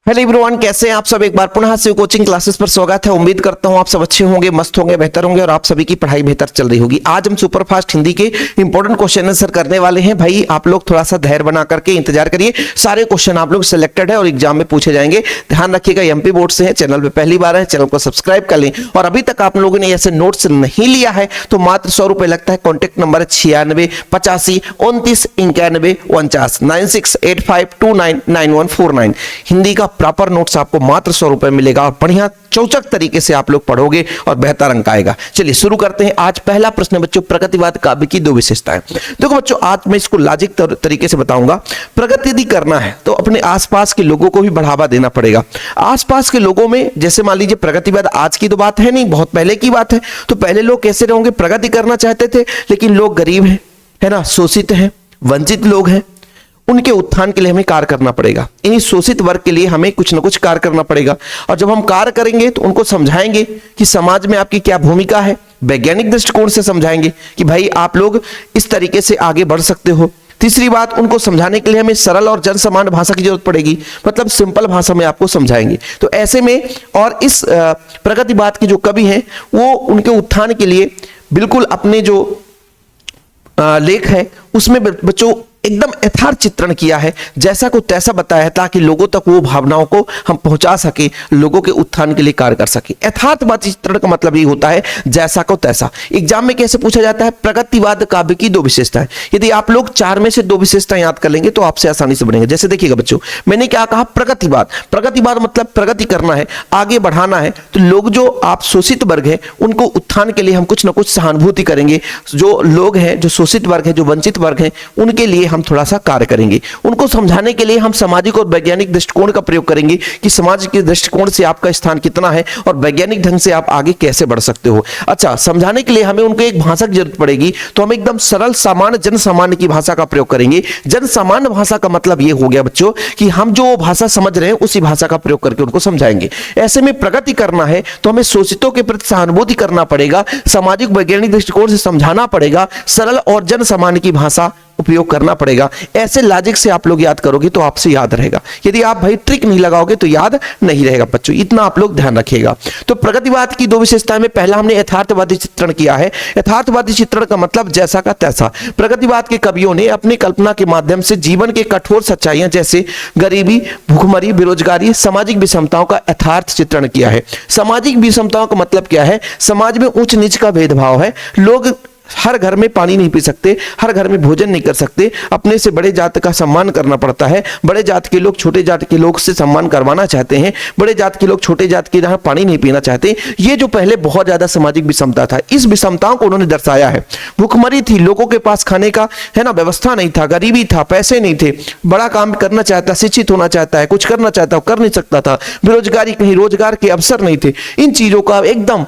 Hello everyone, कैसे हैं आप सब। एक बार पुनः शिव कोचिंग क्लासेस पर स्वागत है। उम्मीद करता हूं आप सब अच्छे होंगे, मस्त होंगे, बेहतर होंगे और आप सभी की पढ़ाई बेहतर चल रही होगी। आज हम सुपरफास्ट हिंदी के इंपॉर्टेंट क्वेश्चन आंसर करने वाले हैं। भाई आप लोग थोड़ा सा धैर्य बना करके इंतजार करिए। सारे क्वेश्चन आप लोग सिलेक्टेड है और एग्जाम में पूछे जाएंगे। ध्यान रखिएगा, एमपी बोर्ड से है, चैनल पर पहली बार है, चैनल को सब्सक्राइब कर लें। और अभी तक आप लोगों ने ऐसे नोट्स नहीं लिया है तो मात्र 100 रुपए लगता है। कॉन्टेक्ट नंबर है 96 85 29 91 49 9685299149। हिंदी का प्रॉपर नोट्स आपको मात्र 100 रुपए मिलेगा और बढ़िया चौचक तरीके से आप लोग पढ़ोगे और बेहतर अंक आएगा। चलिए शुरू करते हैं। आज पहला प्रश्न है बच्चों, प्रगतिवाद काव्य की 2 विशेषताएं। देखो बच्चों, आज मैं इसको लॉजिक तरीके से बताऊंगा। प्रगति यदि करना है तो अपने आसपास के लोगों को भी बढ़ावा देना पड़ेगा। आसपास के लोगों में जैसे मान लीजिए, प्रगतिवाद आज की तो बात है नहीं, बहुत पहले की बात है। तो पहले लोग कैसे रहोगे, प्रगति करना चाहते थे लेकिन लोग गरीब हैं, है ना, शोषित हैं, वंचित लोग हैं। उनके उत्थान के लिए हमें कार्य करना पड़ेगा। इन्हीं शोषित वर्ग के लिए हमें कुछ ना कुछ कार्य करना पड़ेगा। और जब हम कार्य करेंगे तो उनको समझाएंगे कि समाज में आपकी क्या भूमिका है। वैज्ञानिक दृष्टिकोण से समझाएंगे कि भाई आप लोग इस तरीके से आगे बढ़ सकते हो। तीसरी बात, उनको समझाने के लिए हमें सरल और जनसामान्य भाषा की जरूरत पड़ेगी, मतलब सिंपल भाषा में आपको समझाएंगे। तो ऐसे में और इस प्रगतिवाद के जो कवि हैं वो उनके उत्थान के लिए बिल्कुल अपने जो लेख है उसमें बच्चों एकदम यथार्थ चित्रण किया है, जैसा को तैसा बताया है, ताकि लोगों तक वो भावनाओं को हम पहुंचा सके, लोगों के उत्थान के लिए कार्य कर सके। यथार्थवाद चित्रण का मतलब ये होता है जैसा को तैसा। एग्जाम में कैसे पूछा जाता है, प्रगतिवाद काव्य की 2 विशेषताएं। यदि आप लोग 4 में से 2 विशेषताएं याद कर लेंगे तो आपसे आसानी से बनेंगे। जैसे देखिएगा बच्चों, मैंने क्या कहा, प्रगतिवाद। प्रगतिवाद मतलब प्रगति करना है, आगे बढ़ाना है। तो लोग जो आप शोषित वर्ग है उनको उत्थान के लिए हम कुछ ना कुछ सहानुभूति करेंगे। जो लोग हैं, जो शोषित वर्ग है, जो वंचित वर्ग है, उनके लिए हम थोड़ा सा कार्य करेंगे। उनको समझाने के लिए हम सामाजिक और वैज्ञानिक दृष्टिकोण का प्रयोग करेंगे कि समाज के दृष्टिकोण से आपका स्थान कितना है और वैज्ञानिक ढंग से आप आगे कैसे बढ़ सकते हो। अच्छा, समझाने के लिए हमें उनको एक भाषा की जरूरत पड़ेगी, तो हम एकदम सरल सामान्य जन सामान्य की भाषा का प्रयोग करेंगे। जन सामान्य भाषा का मतलब यह हो गया बच्चों कि हम जो भाषा समझ रहे हैं उसी भाषा का प्रयोग करके उनको समझाएंगे। ऐसे में प्रगति करना है तो हमें शोषितों के प्रति सहानुभूति करना पड़ेगा, सामाजिक वैज्ञानिक दृष्टिकोण से समझाना पड़ेगा, सरल और जन सामान्य की भाषा उपयोग करना पड़ेगा। ऐसे लॉजिक से आप लोग याद करोगे तो आपसे याद रहेगा। यदि आप भाई ट्रिक नहीं लगाओगे तो याद नहीं रहेगा बच्चों, इतना आप लोग ध्यान रखिएगा। तो प्रगतिवाद की 2 विशेषताएं में पहला हमने यथार्थवादी चित्रण किया है। यथार्थवादी चित्रण का मतलब जैसा का तैसा। प्रगतिवाद के कवियों ने अपनी कल्पना के माध्यम से जीवन के कठोर सच्चाइयां जैसे गरीबी, भूखमरी, बेरोजगारी, सामाजिक विषमताओं का यथार्थ चित्रण किया है। सामाजिक विषमताओं का मतलब क्या है, समाज में ऊंच नीच का भेदभाव है। लोग हर घर में पानी नहीं पी सकते, हर घर में भोजन नहीं कर सकते, अपने से बड़े जात का सम्मान करना पड़ता है। बड़े जात के लोग छोटे जात के लोग से सम्मान करवाना चाहते हैं, बड़े जात के लोग छोटे जात के जहां पानी नहीं पीना चाहते। ये जो पहले बहुत ज्यादा सामाजिक विषमता था, इस विषमताओं को उन्होंने दर्शाया है। भूखमरी थी, लोगों के पास खाने का, है ना, व्यवस्था नहीं था, गरीबी था, पैसे नहीं थे, बड़ा काम करना चाहता, शिक्षित होना चाहता है, कुछ करना चाहता कर नहीं सकता था, बेरोजगारी, कहीं रोजगार के अवसर नहीं थे। इन चीजों का एकदम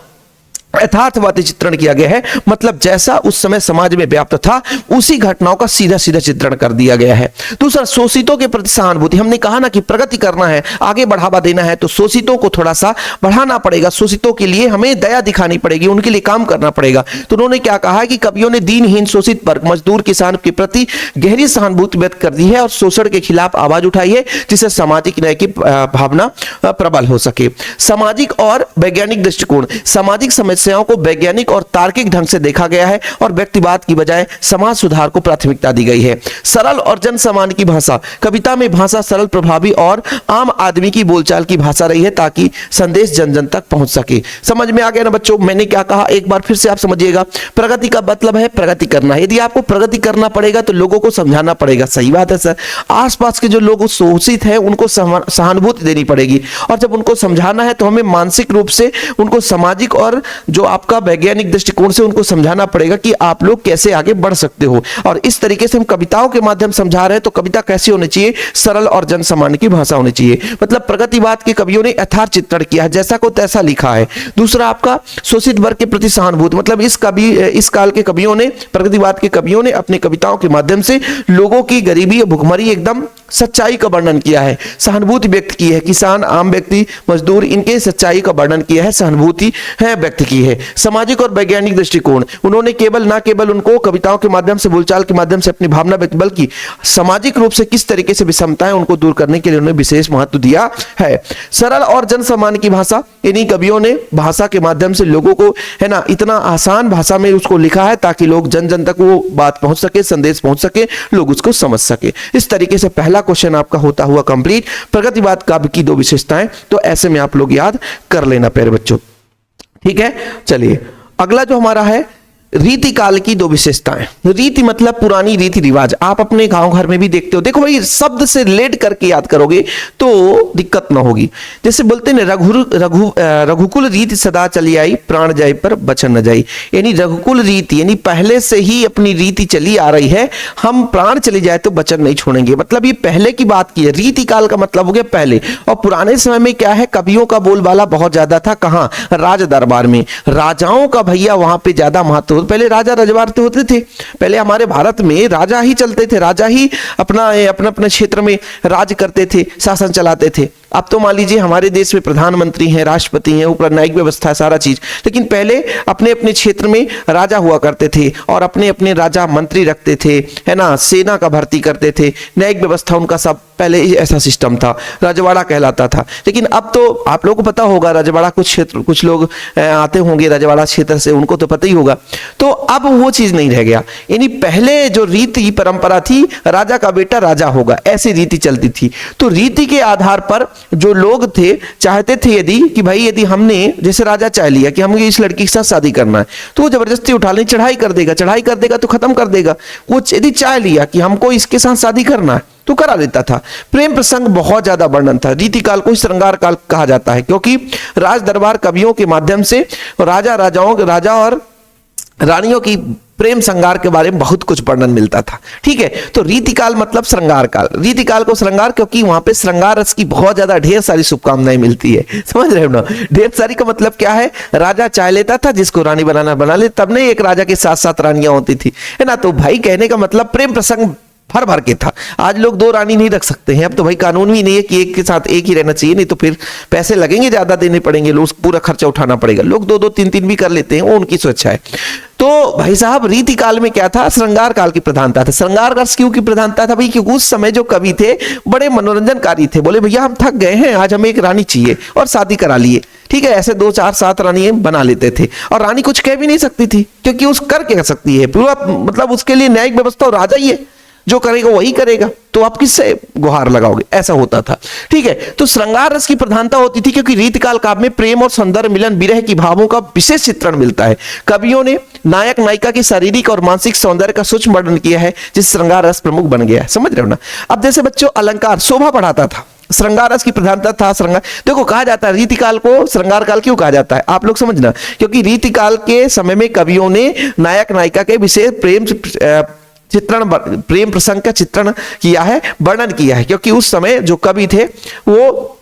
यथार्थवादी चित्रण किया गया है, मतलब जैसा उस समय समाज में व्याप्त था उसी घटनाओं का सीधा सीधा चित्रण कर दिया गया है। दूसरा, शोषितों के प्रति सहानुभूति। हमने कहा ना कि प्रगति करना है, आगे बढ़ावा देना है तो शोषितों को थोड़ा सा बढ़ाना पड़ेगा, शोषितों के लिए हमें दया दिखानी पड़ेगी, उनके लिए काम करना पड़ेगा। तो उन्होंने क्या कहा कि कवियों ने दीनहीन, शोषित वर्ग, मजदूर, किसान के प्रति गहरी सहानुभूति व्यक्त कर दी है और शोषण के खिलाफ आवाज उठाई है, जिससे सामाजिक न्याय की भावना प्रबल हो सके। सामाजिक और वैज्ञानिक दृष्टिकोण। सामाजिक समस्याओं को वैज्ञानिक और तार्किक ढंग से देखा गया है और व्यक्तिवाद की बजाय समाज सुधार को प्राथमिकता दी गई है। सरल और जन सामान्य की भाषा। कविता में भाषा सरल, प्रभावी और आम आदमी की बोलचाल की भाषा रही है ताकि संदेश जन जन तक पहुंच सके। समझ में आ गया ना बच्चों, मैंने क्या कहा, एक बार फिर से आप समझिएगा। प्रगति का मतलब है प्रगति करना। यदि आपको प्रगति करना पड़ेगा तो लोगों को समझाना पड़ेगा। सही बात है सर, आसपास के जो लोग शोषित हैं उनको सहानुभूति देनी पड़ेगी और जब उनको समझाना है तो हमें मानसिक रूप से उनको सामाजिक और जो आपका वैज्ञानिक दृष्टिकोण से उनको समझाना पड़ेगा कि आप लोग कैसे आगे बढ़ सकते हो। और इस तरीके से हम कविताओं के माध्यम समझा रहे हैं तो कविता कैसी होनी चाहिए, सरल और जन सामान्य की भाषा होनी चाहिए। मतलब प्रगतिवाद के कवियों ने यथार्थ चित्रण किया है, जैसा को तैसा लिखा है। दूसरा आपका शोषित वर्ग के प्रति सहानुभूति। मतलब इस काल के कवियों ने, प्रगतिवाद के कवियों ने अपनी कविताओं के माध्यम से लोगों की गरीबी और भुखमरी एकदम सच्चाई का वर्णन किया है, सहानुभूति व्यक्त की है। किसान, आम व्यक्ति, मजदूर, इनके सच्चाई का वर्णन किया है, सहानुभूति है व्यक्त की है। सामाजिक और वैज्ञानिक दृष्टिकोण, उन्होंने ना केवल उनको कविताओं के माध्यम से, बोलचाल के माध्यम से अपनी भावना व्यक्त, बल्कि सामाजिक रूप से किस तरीके से विषमताएं उनको दूर करने के लिए उन्होंने विशेष महत्व दिया है। सरल और जन सामान्य की भाषा, इन्हीं कवियों ने भाषा के माध्यम से लोगों को, है ना, इतना आसान भाषा में उसको लिखा है ताकि लोग जन जन तक वो बात पहुंच सके, संदेश पहुंच सके, लोग उसको समझ सके। इस तरीके से पहला क्वेश्चन आपका होता हुआ कंप्लीट। प्रगतिवाद काव्य की दो विशेषताएं, तो ऐसे में आप लोग याद कर लेना प्यारे बच्चों, ठीक है। चलिए अगला जो हमारा है, रीति काल की दो विशेषताएं। रीति मतलब पुरानी रीति रिवाज, आप अपने गांव घर में भी देखते हो। देखो भाई, शब्द से रिलेट करके याद करोगे तो दिक्कत ना होगी। जैसे बोलते हैं रघुकुल रीति सदा चली आई, प्राण जाए पर बचन न जाई। यानी रघुकुल रीति, यानी पहले से ही अपनी रीति चली आ रही है, हम प्राण चली जाए तो बचन नहीं छोड़ेंगे। मतलब ये पहले की बात की है। रीति काल का मतलब हो गया पहले। और पुराने समय में क्या है, कवियों का बोलबाला बहुत ज्यादा था। कहां? राज दरबार में। राजाओं का भैया वहां पे ज्यादा महत्व। पहले राजा रजवाड़ते होते थे, पहले हमारे भारत में राजा ही चलते थे, राजा ही अपना अपने क्षेत्र में राज करते थे, शासन चलाते थे। अब तो मान लीजिए हमारे देश में प्रधानमंत्री हैं, राष्ट्रपति हैं, ऊपर न्यायिक व्यवस्था है, सारा चीज। लेकिन पहले अपने अपने क्षेत्र में राजा हुआ करते थे और अपने अपने राजा मंत्री रखते थे, है ना, सेना का भर्ती करते थे, न्यायिक व्यवस्था उनका सब पहले ऐसा सिस्टम था, रजवाड़ा कहलाता था। लेकिन अब तो आप लोगों को पता होगा, रजवाड़ा कुछ लोग आते होंगे रजवाड़ा क्षेत्र से, उनको तो पता ही होगा। तो अब वो चीज नहीं रह गया। यानी पहले जो रीति परंपरा थी, राजा का बेटा राजा होगा, ऐसी रीति चलती थी। तो रीति के आधार पर जो लोग थे, चाहते थे यदि हमने, जैसे राजा चाह लिया कि हमें इस लड़की के साथ शादी करना है, तो वो जबरदस्ती उठा लें, चढ़ाई कर देगा तो खत्म कर देगा। वो यदि चाह लिया कि हमको इसके साथ शादी करना है तो करा लेता था। प्रेम प्रसंग बहुत ज्यादा वर्णन था। रीति काल को श्रृंगार काल कहा जाता है, क्योंकि राज दरबार कवियों के माध्यम से राजा और रानियों की प्रेम श्रृंगार के बारे में बहुत कुछ वर्णन मिलता था। ठीक है, तो रीतिकाल मतलब श्रृंगार काल। रीतिकाल को श्रृंगार, क्योंकि वहां पे श्रृंगार रस की बहुत ज्यादा ढेर सारी शुभकामनाएं मिलती है। समझ रहे हो ना? ढेर सारी का मतलब क्या है, राजा चाह लेता था जिसको रानी बनाना बना ले, तब नहीं एक राजा के साथ साथ रानियां होती थी, है ना। तो भाई कहने का मतलब प्रेम प्रसंग भर भर के था। आज लोग दो रानी नहीं रख सकते हैं, अब तो भाई कानून भी नहीं है कि एक के साथ एक ही रहना चाहिए, नहीं तो फिर पैसे लगेंगे, ज्यादा देने पड़ेंगे, लोग पूरा खर्चा उठाना पड़ेगा। लोग दो दो तीन तीन भी कर लेते हैं, वो उनकी स्वेच्छा है। तो भाई साहब, रीति काल में क्या था, श्रृंगार काल की प्रधानता था। श्रृंगार रस क्यों की प्रधानता था भाई? क्योंकि उस समय जो कवि थे बड़े मनोरंजनकारी थे। बोले भैया हम थक गए हैं, आज हमें एक रानी चाहिए, और शादी करा लिए। ठीक है, ऐसे 2 4 7 रानी बना लेते थे, और रानी कुछ कह भी नहीं सकती थी, क्योंकि उस कर क्या सकती है, पूरा मतलब उसके लिए न्यायिक व्यवस्था और राजा ही है, जो करेगा वही करेगा, तो आप किससे गुहार लगाओगे, ऐसा होता था। ठीक है, तो श्रृंगार रस की प्रधानता होती थी, क्योंकि रीतिकाल काव्य में प्रेम और सौंदर्य मिलन, विरह की भावों का विशेष चित्रण मिलता है। कवियों ने नायक नायिका के शारीरिक और मानसिक सौंदर्य का सूक्ष्म वर्णन किया है, जिस श्रृंगार रस प्रमुख बन गया है। समझ रहे हो ना? अब जैसे बच्चों, अलंकार शोभा बढ़ाता था, श्रृंगार रस की प्रधानता था। श्रृंगार, देखो कहा जाता है रीतिकाल को श्रृंगार काल क्यों कहा जाता है, आप लोग समझना, क्योंकि रीतिकाल के समय में कवियों ने नायक नायिका के विशेष प्रेम प्रसंग का चित्रण किया है, वर्णन किया है। क्योंकि उस समय जो कवि थे वो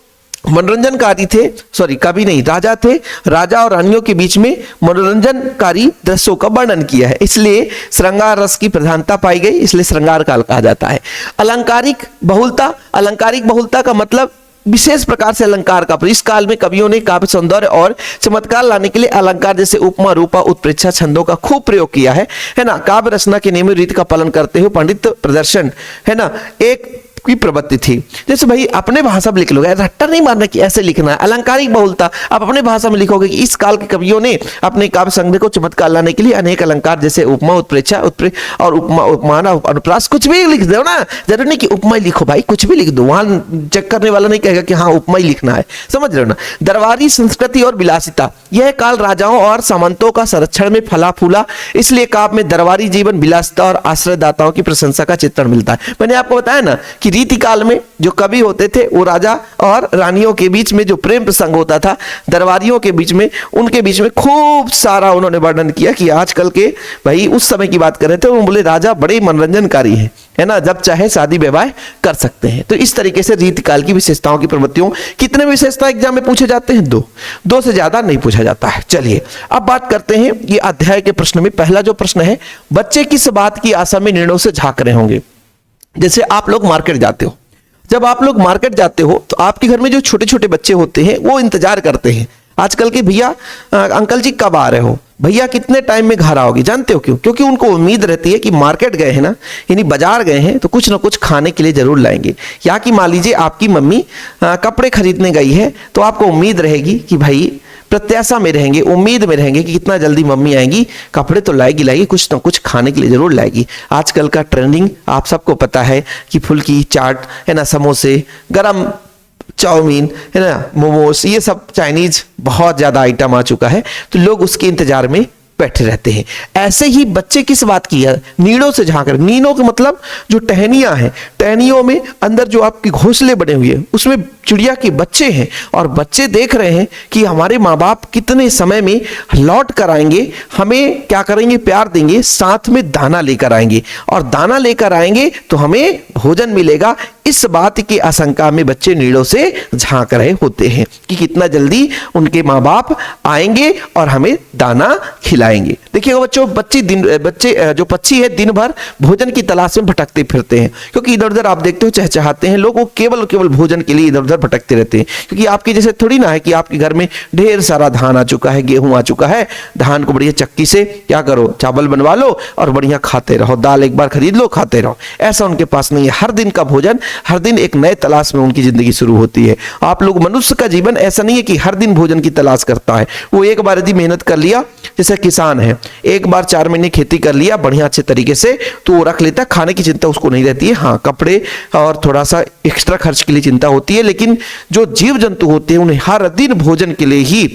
मनोरंजनकारी थे, सॉरी कवि नहीं, राजा थे। राजा और रानियों के बीच में मनोरंजनकारी दृश्यों का वर्णन किया है, इसलिए श्रृंगार रस की प्रधानता पाई गई, इसलिए श्रृंगार काल कहा जाता है। अलंकारिक बहुलता का मतलब विशेष प्रकार से अलंकार का। इस काल में कवियों ने काव्य सौंदर्य और चमत्कार लाने के लिए अलंकार जैसे उपमा, रूपा, उत्प्रेक्षा, छंदों का खूब प्रयोग किया है ना। काव्य रचना के नियमित रीति का पालन करते हुए पंडित प्रदर्शन, है ना, एक की प्रवृत्ति थी। जैसे भाई अपने भाषा में लिख लोगे, रट्टा नहीं मारना कि ऐसे लिखना है। अलंकारिक बहुलता, आप अपने भाषा में लिखोगे कि इस काल के कवियों ने अपने काव्य संग्रह को चमत्कार लाने के लिए अनेक अलंकार जैसे उपमा, उत्प्रेक्षा और उपमान, अनुप्रास, कुछ भी लिख दो ना, जरूरी नहीं कि उपमा लिखो भाई, कुछ भी लिख दो, वहां चेक करने वाला नहीं कहेगा कि हाँ उपमा ही लिखना है। समझ रहे हो ना? दरबारी संस्कृति और विलासिता, यह काल राजाओं और सामंतों का संरक्षण में फला फूला, इसलिए काव्य में दरबारी जीवन, विलासिता और आश्रयदाताओं की प्रशंसा का चित्रण मिलता है। मैंने आपको बताया ना कि रीति काल में जो कवि होते थे वो राजा और रानियों के बीच में जो प्रेम प्रसंग होता था, दरबारियों के बीच में, उनके बीच में खूब सारा उन्होंने वर्णन किया। कि आजकल के भाई उस समय की बात कर रहे थे, वो बोले राजा बड़े मनोरंजनकारी है ना, जब चाहे शादी विवाह कर सकते हैं। तो इस तरीके से रीतिकाल की विशेषताओं की प्रवृत्तियों, कितने विशेषता एग्जाम में पूछे जाते हैं? 2 से ज्यादा नहीं पूछा जाता है। चलिए अब बात करते हैं ये अध्याय के प्रश्न में। पहला जो प्रश्न है, बच्चे किस बात की आशा में निर्णयों से झांक रहे होंगे? जैसे आप लोग मार्केट जाते हो, जब आप लोग मार्केट जाते हो तो आपके घर में जो छोटे छोटे बच्चे होते हैं वो इंतजार करते हैं आजकल के, भैया अंकल जी कब आ रहे हो, भैया कितने टाइम में घर आओगे। जानते हो क्यों? क्योंकि उनको उम्मीद रहती है कि मार्केट गए हैं ना, यानी बाजार गए हैं तो कुछ ना कुछ खाने के लिए जरूर लाएंगे। या कि मान लीजिए आपकी मम्मी कपड़े खरीदने गई है तो आपको उम्मीद रहेगी कि भाई, प्रत्याशा में रहेंगे, उम्मीद में रहेंगे कि कितना जल्दी मम्मी आएंगी, कपड़े तो लाएगी, कुछ ना कुछ खाने के लिए जरूर लाएगी। आजकल का ट्रेंडिंग आप सबको पता है कि फुल्की, चाट है ना, समोसे, गरम चाउमीन है ना, मोमोस, ये सब चाइनीज बहुत ज्यादा आइटम आ चुका है, तो लोग उसके इंतजार में बैठे रहते हैं। ऐसे ही बच्चे किस बात की है? नीड़ों से झांक रहे। नीड़ों का मतलब जो टहनियां हैं, टहनियों में अंदर जो आपके घोंसले बने हुए हैं उसमें चिड़िया के बच्चे हैं, और बच्चे देख रहे हैं कि हमारे माँ बाप कितने समय में लौट कर आएंगे, हमें क्या करेंगे, प्यार देंगे, साथ में दाना लेकर आएंगे, और दाना लेकर आएंगे तो हमें भोजन मिलेगा। इस बात की आशंका में बच्चे नीड़ों से झांक रहे होते हैं कि कितना जल्दी उनके माँ बाप आएंगे और हमें दाना खिलाएंगे। देखिएगा बच्चों, बच्चे जो पक्षी है दिन भर भोजन की तलाश में भटकते फिरते हैं, क्योंकि इधर उधर आप देखते हो चहचहाते हैं लोग, वो केवल भोजन के लिए इधर उधर भटकते रहते हैं। क्योंकि आपके जैसे थोड़ी ना है कि आपके घर में ढेर सारा धान आ चुका है, गेहूं आ चुका है, धान को बढ़िया चक्की से क्या करो, चावल बनवा लो और बढ़िया खाते रहो, दाल एक बार खरीद लो खाते रहो। ऐसा उनके पास नहीं है। हर दिन का भोजन, हर दिन एक नए तलाश में उनकी जिंदगी शुरू होती है। आप लोग, मनुष्य का जीवन ऐसा नहीं है कि हर दिन भोजन की तलाश करता है। वो एक बार यदि मेहनत कर लिया, जैसे किसान है, एक बार 4 महीने खेती कर लिया बढ़िया अच्छे तरीके से, तो वो रख लेता, खाने की चिंता उसको नहीं रहती है। हाँ, कपड़े और थोड़ा सा एक्स्ट्रा खर्च के लिए चिंता होती है, लेकिन जो जीव जंतु होते हैं उन्हें हर दिन भोजन के लिए ही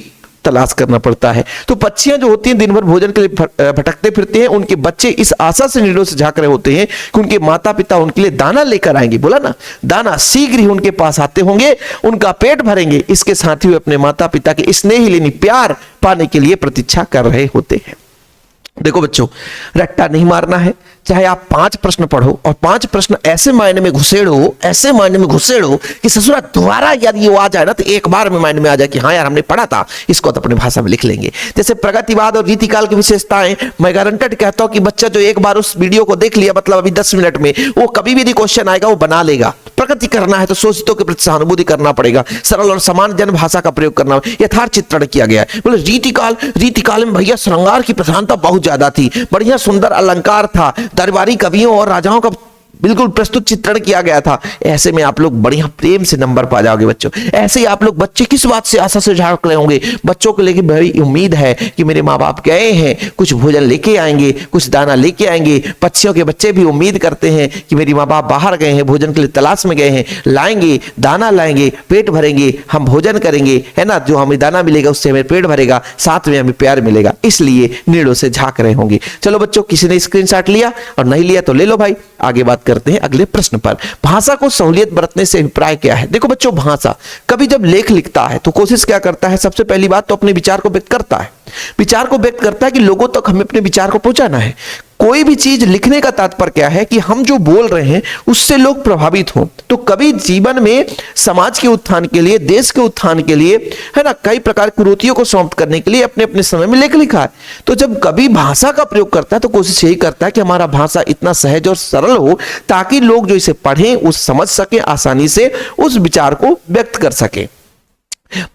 तलाश करना पड़ता है। तो पक्षियां जो होती हैं दिन भर भोजन के लिए भटकते फिरते हैं, उनके बच्चे इस आशा से नीड़ों से झांक रहे होते हैं कि उनके माता पिता उनके लिए दाना लेकर आएंगे। बोला ना, दाना शीघ्र ही उनके पास आते होंगे, उनका पेट भरेंगे, इसके साथ ही वे अपने माता पिता के स्नेह लेनी, प्यार पाने के लिए प्रतीक्षा कर रहे होते हैं। देखो बच्चों, रट्टा नहीं मारना है। चाहे आप 5 प्रश्न पढ़ो और 5 प्रश्न ऐसे मायने में घुसेड़ो, ऐसे मायने में घुसेड़ो कि ससुरा दोबारा यदि वो आ जाए ना तो एक बार में मायने में आ जाए कि हाँ यार हमने पढ़ा था, इसको तो अपनी भाषा में लिख लेंगे। जैसे प्रगतिवाद और रीतिकाल की विशेषताएं, मैं गारंटेड कहता हूं कि बच्चा जो एक बार उस वीडियो को देख लिया, मतलब अभी 10 मिनट में, वो कभी भी यदि क्वेश्चन आएगा वो बना लेगा। प्रगति करना है तो शोषितों के प्रति सहानुभूति करना पड़ेगा, सरल और समान जन भाषा का प्रयोग करना, यथार्थ चित्रण किया गया है। बोले रीतिकाल में भैया श्रृंगार की प्रधानता बहुत ज्यादा थी, बढ़िया सुंदर अलंकार था, दरबारी कवियों और राजाओं का बिल्कुल प्रस्तुत चित्रण किया गया था। ऐसे में आप लोग बढ़िया प्रेम से नंबर पा जाओगे बच्चों। ऐसे ही आप लोग, बच्चे किस बात से आशा से झांक रहे होंगे, बच्चों को लेके बड़ी उम्मीद है कि मेरे माँ बाप गए हैं, कुछ भोजन लेके आएंगे, कुछ दाना लेके आएंगे। पक्षियों के बच्चे भी उम्मीद करते हैं कि मेरे माँ बाप बाहर गए हैं, भोजन के लिए तलाश में गए हैं, लाएंगे, दाना लाएंगे, पेट भरेंगे, हम भोजन करेंगे, है ना, जो हमें दाना मिलेगा उससे हमें पेट भरेगा, साथ में हमें प्यार मिलेगा, इसलिए नीड़ों से झांक रहे होंगे। चलो बच्चों, किसी ने स्क्रीनशॉट लिया और नहीं लिया तो ले लो भाई। आगे बात करते हैं अगले प्रश्न पर। भाषा को सहूलियत बरतने से अभिप्राय क्या है? देखो बच्चों, भाषा कभी जब लेख लिखता है तो कोशिश क्या करता है, सबसे पहली बात तो अपने विचार को व्यक्त करता है, विचार को व्यक्त करता है कि लोगों तक हमें अपने विचार को पहुंचाना है। कोई भी चीज लिखने का तात्पर्य क्या है कि हम जो बोल रहे हैं उससे लोग प्रभावित हों। तो कभी जीवन में समाज के उत्थान के लिए, देश के उत्थान के लिए, है ना, कई प्रकार की कुरीतियों को समाप्त करने के लिए अपने अपने समय में लेख लिखा है। तो जब कभी भाषा का प्रयोग करता है तो कोशिश यही करता है कि हमारा भाषा इतना सहज और सरल हो ताकि लोग जो इसे पढ़ें उस समझ सके, आसानी से उस विचार को व्यक्त कर सके।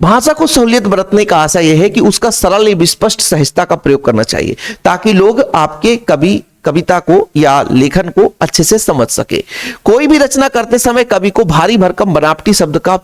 भाषा को सहूलियत बरतने का आशा यह है कि उसका सरल एवं स्पष्ट सहजता का प्रयोग करना चाहिए ताकि लोग आपके कविता को या लेखन को अच्छे से समझ सके। कोई भी रचना करते समय कवि को भारी भरकम बनावटी शब्द का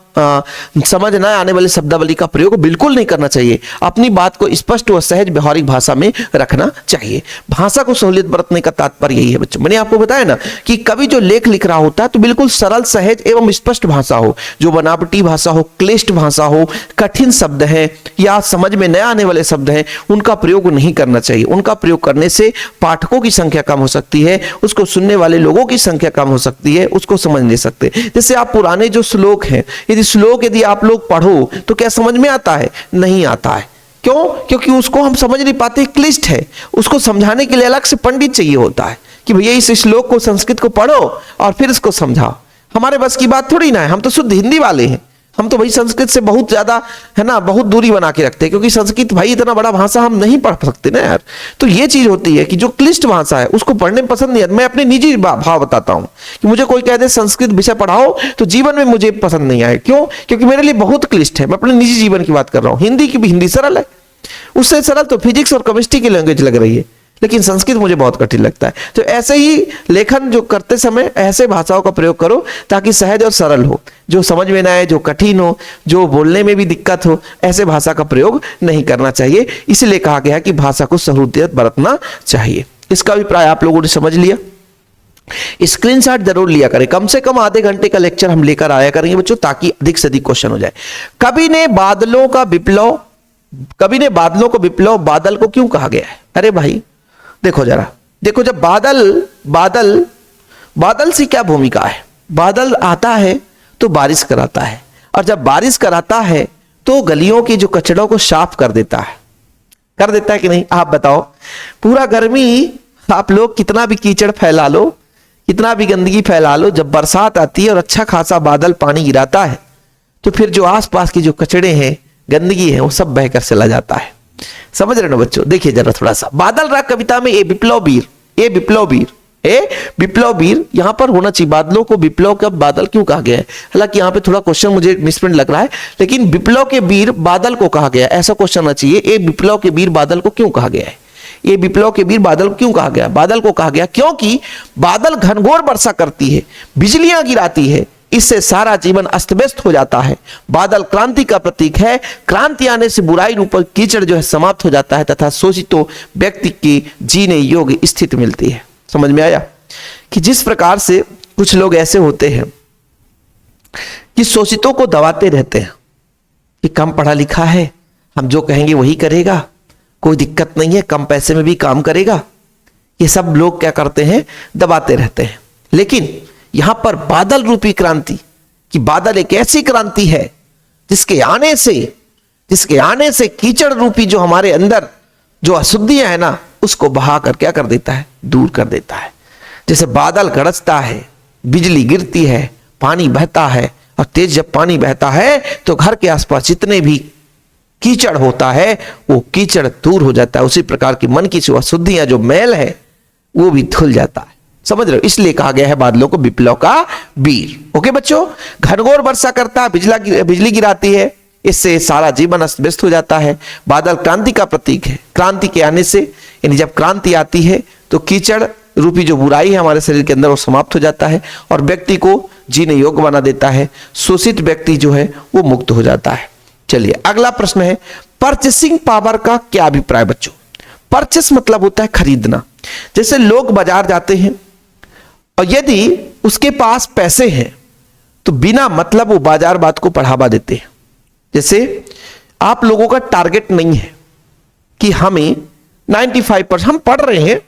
समझ न आने वाले शब्दावली का प्रयोग बिल्कुल नहीं करना चाहिए। अपनी बात को स्पष्ट व सहज व्यवहारिक भाषा में रखना चाहिए। भाषा को सहूलियत बरतने का तात्पर्य यही है बच्चों। मैंने आपको बताया ना कि कवि जो लेख लिख रहा होता है तो बिल्कुल सरल, सहज एवं स्पष्ट भाषा हो। जो बनावटी भाषा हो, क्लिष्ट भाषा हो, कठिन शब्द है या समझ में न आने वाले शब्द हैं, उनका प्रयोग नहीं करना चाहिए। उनका प्रयोग करने से पाठकों की संख्या कम हो सकती है, उसको सुनने वाले लोगों की संख्या कम हो सकती है, उसको समझ नहीं सकते। जैसे आप पुराने जो श्लोक हैं, यदि आप लोग पढ़ो तो क्या समझ में आता है? नहीं आता है। क्यों? क्योंकि उसको हम समझ नहीं पाते, क्लिष्ट है। उसको समझाने के लिए अलग से पंडित चाहिए होता है कि भैया इस श्लोक को, संस्कृत को पढ़ो और फिर इसको समझाओ। हमारे बस की बात थोड़ी ना है, हम तो शुद्ध हिंदी वाले हैं। हम तो भाई संस्कृत से बहुत ज्यादा, है ना, बहुत दूरी बना के रखते हैं, क्योंकि संस्कृत भाई इतना बड़ा भाषा हम नहीं पढ़ सकते ना यार। तो ये चीज होती है कि जो क्लिष्ट भाषा है उसको पढ़ने में पसंद नहीं है। मैं अपने निजी भाव बताता हूं कि मुझे कोई कह दे संस्कृत विषय पढ़ाओ तो जीवन में मुझे पसंद नहीं आए। क्यों? क्योंकि मेरे लिए बहुत क्लिष्ट है। मैं अपने निजी जीवन की बात कर रहा हूं। हिंदी की भी, हिंदी सरल है, उससे सरल तो फिजिक्स और केमिस्ट्री की लैंग्वेज लग रही है, लेकिन संस्कृत मुझे बहुत कठिन लगता है। तो ऐसे ही लेखन जो करते समय ऐसे भाषाओं का प्रयोग करो ताकि सहज और सरल हो, जो समझ में ना आए, जो कठिन हो, जो बोलने में भी दिक्कत हो, ऐसे भाषा का प्रयोग नहीं करना चाहिए। इसलिए कहा गया कि भाषा को सहृदयता बरतना चाहिए। इसका अभिप्राय आप लोगों ने समझ लिया। स्क्रीनशॉट जरूर लिया करें, कम से कम आधे घंटे का लेक्चर हम लेकर आया करेंगे बच्चों, ताकि अधिक से अधिक क्वेश्चन हो जाए। कवि ने बादलों को बादल को क्यों कहा गया है? अरे भाई देखो जरा, देखो, जब बादल से क्या भूमिका है? बादल आता है तो बारिश कराता है, और जब बारिश कराता है तो गलियों की जो कचड़ों को साफ कर देता है कि नहीं? आप बताओ, पूरा गर्मी आप लोग कितना भी कीचड़ फैला लो, कितना भी गंदगी फैला लो, जब बरसात आती है और अच्छा खासा बादल पानी गिराता है तो फिर जो आसपास की जो कचड़े हैं, गंदगी है, वो सब बहकर चला जाता है। समझ रहे ना बच्चों? देखिए जरा थोड़ा सा, बादल राग कविता में ए विप्लव वीर यहां पर होना चाहिए। बादलों को विप्लव का बादल क्यों कहा गया है? हालांकि यहां पे थोड़ा क्वेश्चन मुझे मिसप्रिंट लग रहा है, लेकिन विप्लव के वीर बादल को कहा गया, ऐसा क्वेश्चन आना चाहिए। ए विप्लव के वीर बादल को क्यों कहा गया है? ये विप्लव के वीर बादल क्यों कहा गया? बादल को कहा गया क्योंकि बादल घनघोर वर्षा करती है, बिजलियां गिराती है, इससे सारा जीवन अस्त व्यस्त हो जाता है। बादल क्रांति का प्रतीक है, क्रांति आने से बुराई रूप कीचड़ जो है समाप्त हो जाता है तथा शोषितों व्यक्ति की जीने योग्य स्थिति मिलती है। समझ में आया कि जिस प्रकार से कुछ लोग ऐसे होते हैं कि शोषितों को दबाते रहते हैं कि कम पढ़ा लिखा है, हम जो कहेंगे वही करेगा, कोई दिक्कत नहीं है, कम पैसे में भी काम करेगा, ये सब लोग क्या करते हैं? दबाते रहते हैं। लेकिन यहां पर बादल रूपी क्रांति, कि बादल एक ऐसी क्रांति है जिसके आने से कीचड़ रूपी जो हमारे अंदर जो अशुद्धियां है ना, उसको बहाकर क्या कर देता है? दूर कर देता है। जैसे बादल गरजता है, बिजली गिरती है, पानी बहता है, और तेज जब पानी बहता है तो घर के आसपास जितने भी कीचड़ होता है वो कीचड़ दूर हो जाता है। उसी प्रकार की मन की जो अशुद्धियां, जो मैल है, वो भी धुल जाता है। समझ रहे हो? इसलिए कहा गया है बादलों को विप्लव का वीर। ओके बच्चों, घनघोर वर्षा करता है, बिजली गिराती है, इससे सारा जीवन अस्त व्यस्त हो जाता है। बादल क्रांति का प्रतीक है, क्रांति के आने से, यानी जब क्रांति आती है तो कीचड़ रूपी जो बुराई है हमारे शरीर के अंदर वो समाप्त हो जाता है और व्यक्ति को जीने योग्य बना देता है। शोषित व्यक्ति जो है वो मुक्त हो जाता है। चलिए अगला प्रश्न है, परचेसिंग पावर का क्या अभिप्राय बच्चों? परचेस मतलब होता है खरीदना। जैसे लोग बाजार जाते हैं और यदि उसके पास पैसे हैं तो बिना मतलब वो बाजार बात को बढ़ावा देते हैं। जैसे आप लोगों का टारगेट नहीं है कि हमें 95% हम पढ़ रहे हैं,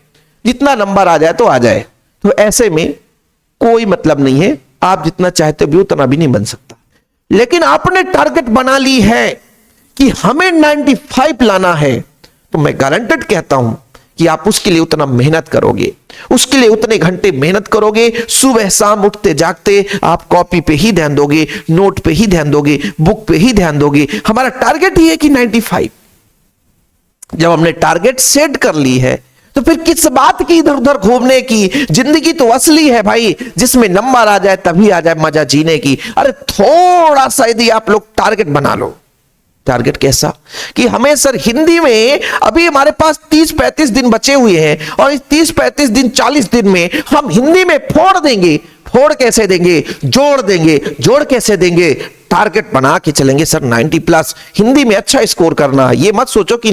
जितना नंबर आ जाए तो आ जाए, तो ऐसे में कोई मतलब नहीं है, आप जितना चाहते भी उतना भी नहीं बन सकता। लेकिन आपने टारगेट बना ली है कि हमें 95 लाना है, तो मैं गारंटेड कहता हूं कि आप उसके लिए उतना मेहनत करोगे, उसके लिए उतने घंटे मेहनत करोगे। सुबह शाम उठते जागते आप कॉपी पे ही ध्यान दोगे, नोट पे ही ध्यान दोगे, बुक पे ही ध्यान दोगे। हमारा टारगेट ही है कि 95। जब हमने टारगेट सेट कर ली है तो फिर किस बात की इधर उधर घूमने की? जिंदगी तो असली है भाई, जिसमें नंबर आ जाए तभी आ जाए मजा जीने की। अरे थोड़ा सा यदि आप लोग टारगेट बना लो। टारगेट कैसा कि हमें सर हिंदी में अभी हमारे पास 30-35 दिन बचे हुए हैं और इस 30-35 दिन 40 दिन में हम हिंदी में फोड़ देंगे। फोड़ कैसे देंगे? जोड़ देंगे। जोड़ कैसे देंगे? टारगेट बना के चलेंगे सर 90+ हिंदी में अच्छा स्कोर करना। ये मत सोचो कि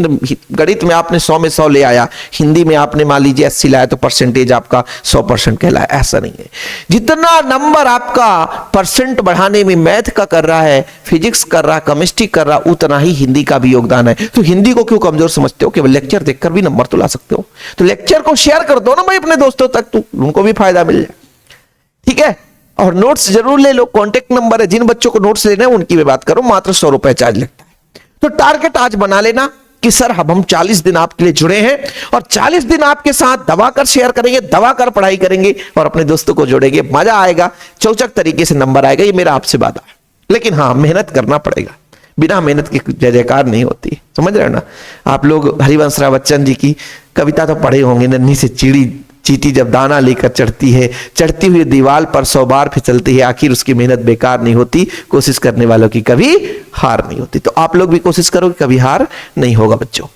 गणित में आपने 100 में 100 ले आया, हिंदी में आपने मान लीजिए 80 लाया तो परसेंटेज आपका 100% कहलाया। ऐसा नहीं है। जितना नंबर आपका परसेंट बढ़ाने में मैथ का कर रहा है, फिजिक्स कर रहा है, केमिस्ट्री कर रहा है, उतना ही हिंदी का भी योगदान है। तो हिंदी को क्यों कमजोर समझते हो? केवल लेक्चर देखकर भी नंबर तो ला सकते हो। तो लेक्चर को शेयर कर दो ना भाई अपने दोस्तों तक, तो उनको भी फायदा मिल जाए। ठीक है, और नोट्स जरूर ले लो। कॉन्टेक्ट नंबर है, जिन बच्चों को नोट्स लेने हैं उनकी मैं बात करूं, मात्र 100 रुपए चार्ज लगता है। तो टारगेट आज बना लेना कि सर हम 40 दिन आपके लिए जुड़े हैं और 40 दिन आपके साथ दबा कर शेयर करेंगे, दबा कर पढ़ाई करेंगे और अपने दोस्तों को जोड़ेंगे। मजा आएगा, चौचक तरीके से नंबर आएगा। ये मेरा आपसे वादा है। लेकिन हाँ, मेहनत करना पड़ेगा, बिना मेहनत के जय जयकार नहीं होती। समझ रहे हो ना? आप लोग हरिवंश राय बच्चन जी की कविता तो पढ़े होंगे, नन्ही से चींटी जब दाना लेकर चढ़ती है, चढ़ती हुई दीवार पर 100 बार फिसलती है, आखिर उसकी मेहनत बेकार नहीं होती, कोशिश करने वालों की कभी हार नहीं होती। तो आप लोग भी कोशिश करो कि कभी हार नहीं होगा बच्चों।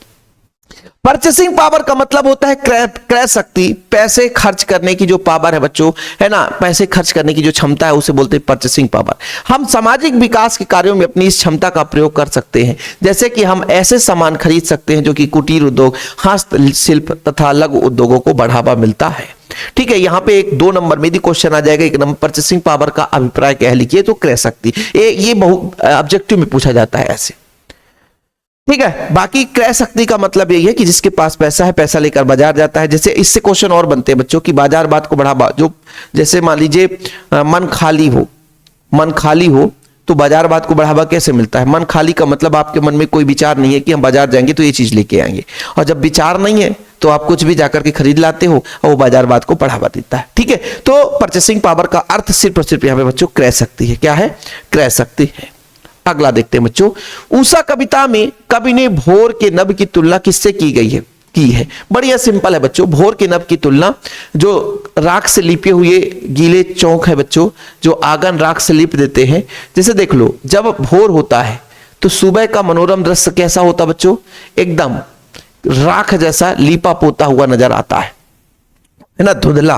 परचेसिंग पावर का मतलब होता है क्रय शक्ति, पैसे खर्च करने की जो पावर है बच्चों, है ना, पैसे खर्च करने की जो क्षमता है उसे बोलते हैं परचेसिंग पावर। हम सामाजिक विकास के कार्यों में अपनी इस क्षमता का प्रयोग कर सकते हैं, जैसे कि हम ऐसे सामान खरीद सकते हैं जो कि कुटीर उद्योग, हस्तशिल्प तथा लघु उद्योगों को बढ़ावा मिलता है। ठीक है, यहां पे एक 2 नंबर में भी क्वेश्चन आ जाएगा, 1 नंबर परचेसिंग पावर का अभिप्राय क्या है लिखिए, तो क्रय शक्ति, ये बहुत ऑब्जेक्टिव में पूछा जाता है ऐसे। ठीक है, बाकी क्रय शक्ति का मतलब यही है कि जिसके पास पैसा है, पैसा लेकर बाजार जाता है। जैसे इससे क्वेश्चन और बनते हैं बच्चों कि बाजार बात को बढ़ावा, जो जैसे मान लीजिए मन खाली हो तो बाजार बात को बढ़ावा कैसे मिलता है? मन खाली का मतलब आपके मन में कोई विचार नहीं है कि हम बाजार जाएंगे तो ये चीज लेके आएंगे, और जब विचार नहीं है तो आप कुछ भी जाकर के खरीद लाते हो और वो बाजार बात को बढ़ावा देता है। ठीक है, तो परचेसिंग पावर का अर्थ सिर्फ और सिर्फ यहाँ पे बच्चों क्रय शक्ति है। क्या है? क्रय शक्ति है। अगला देखते हैं बच्चों, ऊषा कविता में कवि ने भोर के नभ की तुलना किससे की है? बढ़िया सिंपल है बच्चों। भोर के नभ की तुलना जो राख से लिपे हुए गीले चौक है बच्चों, जो आंगन राख से लिप देते हैं। जैसे देख लो, जब भोर होता है तो सुबह का मनोरम दृश्य कैसा होता बच्चों? एकदम राख जैसा लीपा पोता हुआ नजर आता है ना, धुंधला,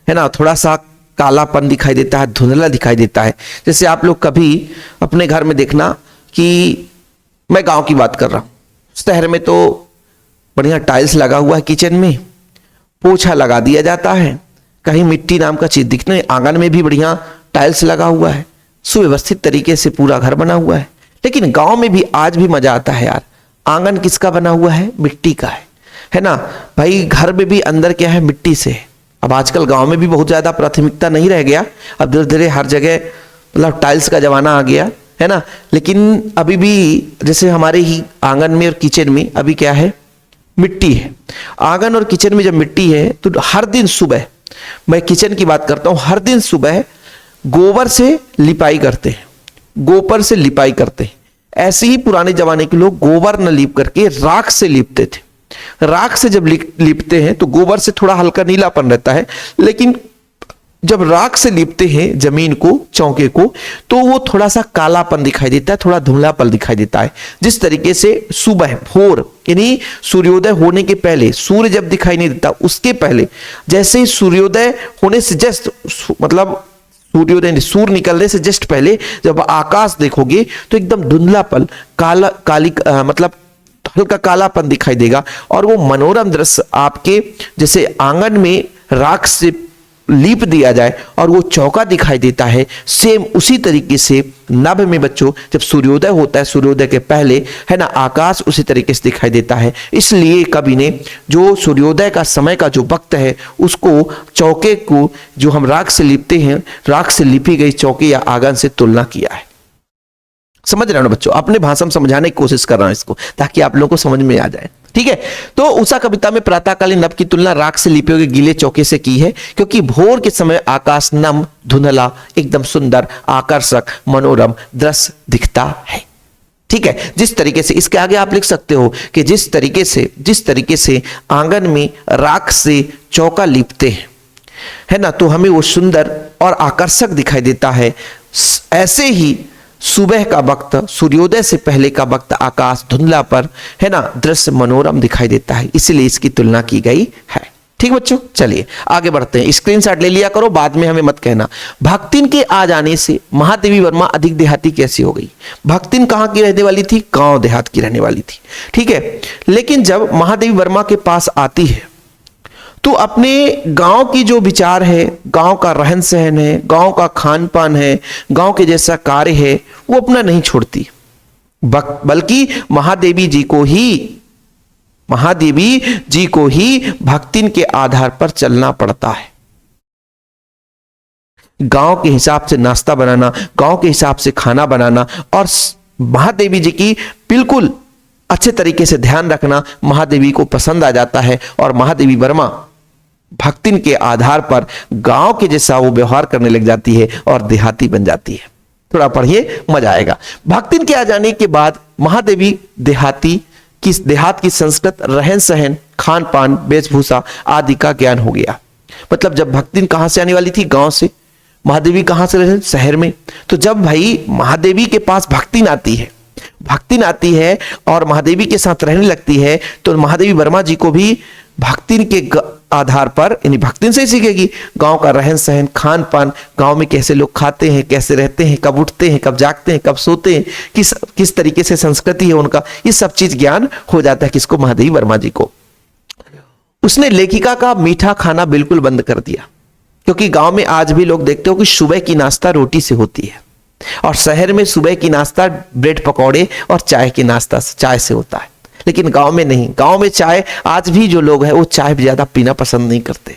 है ना, थोड़ा सा कालापन दिखाई देता है, धुंधला दिखाई देता है। जैसे आप लोग कभी अपने घर में देखना कि मैं गांव की बात कर रहा हूं, शहर में तो बढ़िया टाइल्स लगा हुआ है, किचन में पोछा लगा दिया जाता है, कहीं मिट्टी नाम का चीज दिखने, आंगन में भी बढ़िया टाइल्स लगा हुआ है, सुव्यवस्थित तरीके से पूरा घर बना हुआ है। लेकिन गांव में भी आज भी मजा आता है यार। आंगन किसका बना हुआ है? मिट्टी का है ना भाई। घर में भी अंदर क्या है? मिट्टी से। अब आजकल गांव में भी बहुत ज्यादा प्राथमिकता नहीं रह गया, अब धीरे धीरे हर जगह मतलब टाइल्स का जमाना आ गया, है ना। लेकिन अभी भी जैसे हमारे ही आंगन में और किचन में अभी क्या है? मिट्टी है। आंगन और किचन में जब मिट्टी है तो हर दिन सुबह, मैं किचन की बात करता हूं, हर दिन सुबह गोबर से लिपाई करते हैं, गोबर से लिपाई करते हैं। ऐसे ही पुराने जमाने के लोग गोबर न लीप करके राख से लीपते थे। राख से जब लीपते हैं तो गोबर से थोड़ा हल्का नीलापन रहता है, लेकिन जब राख से लीपते हैं जमीन को, चौके को, तो वो थोड़ा सा कालापन दिखाई देता है, थोड़ा धुंधलापन दिखाई देता है। जिस तरीके से सुबह भोर यानी सूर्योदय होने के पहले, सूर्य जब दिखाई नहीं देता उसके पहले, जैसे ही सूर्योदय होने से जस्ट मतलब सूर्योदय सूर्य निकलने से जस्ट पहले जब आकाश देखोगे तो एकदम धुंधलापन, मतलब हल्का कालापन दिखाई देगा, और वो मनोरम दृश्य आपके जैसे आंगन में राख से लीप दिया जाए और वो चौका दिखाई देता है। सेम उसी तरीके से नभ में बच्चों जब सूर्योदय होता है, सूर्योदय के पहले, है ना, आकाश उसी तरीके से दिखाई देता है। इसलिए कवि ने जो सूर्योदय का समय का जो वक्त है उसको चौके को जो हम राख से लीपते हैं, राख से लिपी गई चौके या आंगन से तुलना किया है। समझ रहे हो ना बच्चों? अपने भाषा में समझाने की कोशिश कर रहा हूं इसको, ताकि आप लोगों को समझ में आ जाए। ठीक है, तो उषा कविता में प्रातःकालीन नभ की तुलना राख से लिपे हुए गीले चौके से की है, क्योंकि भोर के समय आकाश नम, धुंधला, एकदम सुंदर, आकर्षक, मनोरम दृश्य दिखता है। ठीक है, जिस तरीके से इसके आगे आप लिख सकते हो कि जिस तरीके से आंगन में राख से चौका लिपते हैं, है ना, तो हमें वो सुंदर और आकर्षक दिखाई देता है। ऐसे ही सुबह का वक्त, सूर्योदय से पहले का वक्त आकाश धुंधला पर, है ना, दृश्य मनोरम दिखाई देता है, इसलिए इसकी तुलना की गई है। ठीक बच्चों, चलिए आगे बढ़ते हैं। स्क्रीनशॉट ले लिया करो, बाद में हमें मत कहना। भक्तिन के आ जाने से महादेवी वर्मा अधिक देहाती कैसी हो गई? भक्तिन कहां की रहने वाली थी? गांव देहात की रहने वाली थी। ठीक है, लेकिन जब महादेवी वर्मा के पास आती है तो अपने गांव की जो विचार है, गांव का रहन सहन है, गांव का खान पान है, गांव के जैसा कार्य है, वो अपना नहीं छोड़ती, बल्कि महादेवी जी को ही भक्तिन के आधार पर चलना पड़ता है। गांव के हिसाब से नाश्ता बनाना, गांव के हिसाब से खाना बनाना और महादेवी जी की बिल्कुल अच्छे तरीके से ध्यान रखना महादेवी को पसंद आ जाता है, और महादेवी वर्मा भक्तिन के आधार पर गांव के जैसा वो व्यवहार करने लग जाती है और देहाती बन जाती है। थोड़ा पढ़िए, मजा आएगा। भक्तिन के आ जाने के बाद महादेवी देहात की संस्कृत रहन सहन, खान पान, वेशभूषा आदि का ज्ञान हो गया। मतलब जब भक्तिन कहां से आने वाली थी? गांव से। महादेवी कहां से रहे? शहर में। तो जब भाई महादेवी के पास भक्तिन आती है और महादेवी के साथ रहने लगती है, तो महादेवी वर्मा जी को भी भक्तिन के आधार पर, यानी भक्तिन से ही सीखेगी गांव का रहन सहन, खान पान, गांव में कैसे लोग खाते हैं, कैसे रहते हैं, कब उठते हैं, कब जागते हैं, कब सोते हैं, किस तरीके से संस्कृति है उनका, ये सब चीज ज्ञान हो जाता है किसको? महादेवी वर्मा जी को। उसने लेखिका का मीठा खाना बिल्कुल बंद कर दिया, क्योंकि गांव में आज भी लोग देखते हो कि सुबह की नाश्ता रोटी से होती है, और शहर में सुबह की नाश्ता ब्रेड पकौड़े और चाय की नाश्ता चाय से होता है। लेकिन गांव में नहीं। गांव में चाय, आज भी जो लोग हैं वो चाय ज्यादा पीना पसंद नहीं करते।